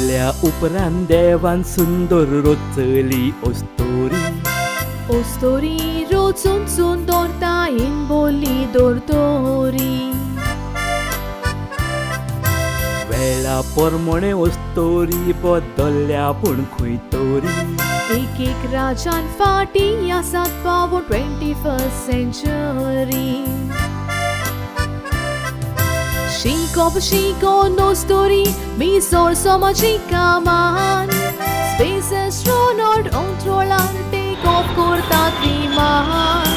मेल्या उपरांत देवान सुंदर रचली ओस्तोरी. ओस्टोरी रोचून सुंदरता इन बोली दोरतोरी. वेळा प्रमाणे ओस्तोरी बदलल्या पूण खंय तरी. एक एक राजान फाटी आसात पावो 21st century. Chico no story, mi sol somagica man. Space astronaut controller take off cortat viman.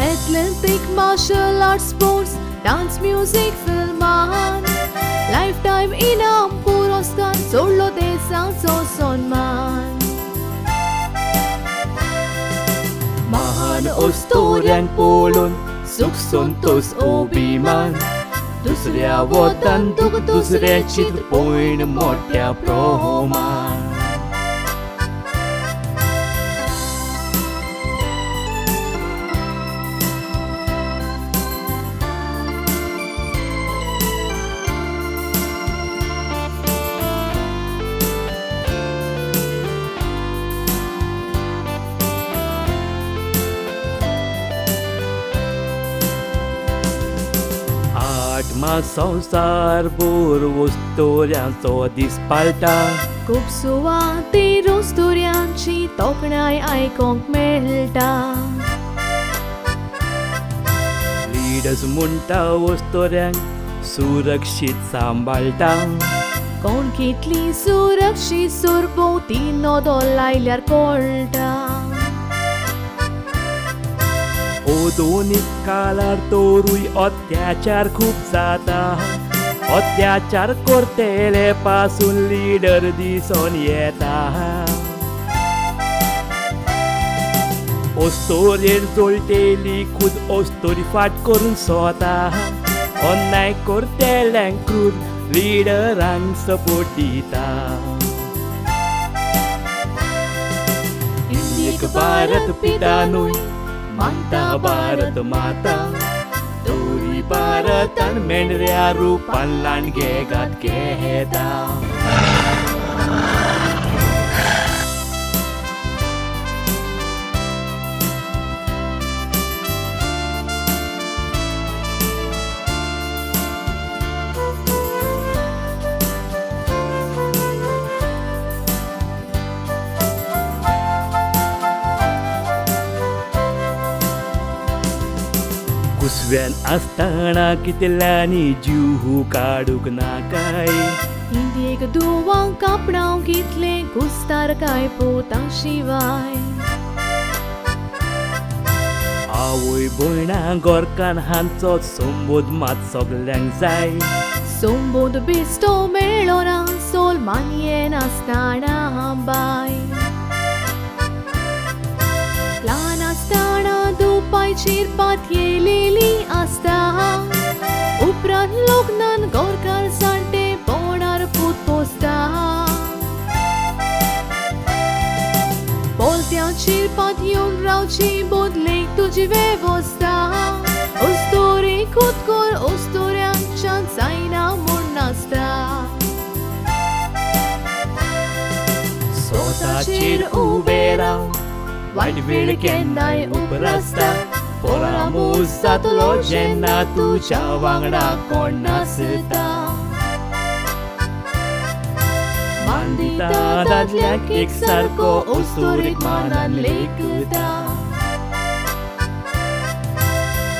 Atlantic martial arts sports, dance music film man. Lifetime inam puroskar solo desang so sonman. महान ओस्तोऱ्यांक पळोवन सुख संतोष अभिमान. दुसऱ्या वतान दुसऱ्याची पळयन मोठ्या प्रमाण. आठमा संसार बोर ओस्तोऱ्यांचो दीस पाळटा. खूप सुवाती ओस्टोऱ्यांची तोखणाय आयकोंक मेळटा. लिडर्स म्हणटा ओस्तोऱ्यांक सुरक्षीत सांबाळटा. कोण कितली सुरक्षीत सुरभोवती नदो लायल्यार कळटा. आधुनीक काळार तोरूय अत्याचार खूप जाता. अत्याचार करतेले पासून लिडर दिसून येता. ओस्तोरेर जोडटेली खुद ओस्तोरी फाट करून सोता. अन्याय करतेल्यांक क्रूर लिडरांक सपोर्ट दिता. इंडियेक भारत पिता न्हय मानता भारत माता. तोरी भारतान मेंढऱ्या रुपान लांडगे घात घेता. कुसव्यान आसतना कितल्यांनी जीव काडूंक नाकाय. इंडियेक दुवांक कापणाव कितले कुस्तार काय पोता शिवाय. आवय भयणा गोरकान हांचो संबोध मात सगल्यांक जाय. संबोध बेस्तो मेळ्ळो ना सोल मानये नासतना बाय. ल्हान आसतना दुपाय चिरपात येलेली आसता. उपरांत लग्नान गोरकार जाणटे पोणार पूत पोसता. पोलत्या चिरपात येवन रावची बोदलेक तुजी वेवस्था. ओस्तोरी खूद कोर ओस्तोऱ्यांच्यान जायना म्हूण नासता. स्वताचेर उबे राव वायट वेळ केन्नाय उपरासता. परामोस जातलो जेन्ना तुज्या वांगडा कोण नासता. मान दिता दादल्याक एक सारको ओस्तोरीक मानान लेखता.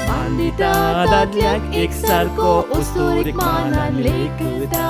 मान दिता दादल्याक एक सारको ओस्तोरीक मानान लेखता.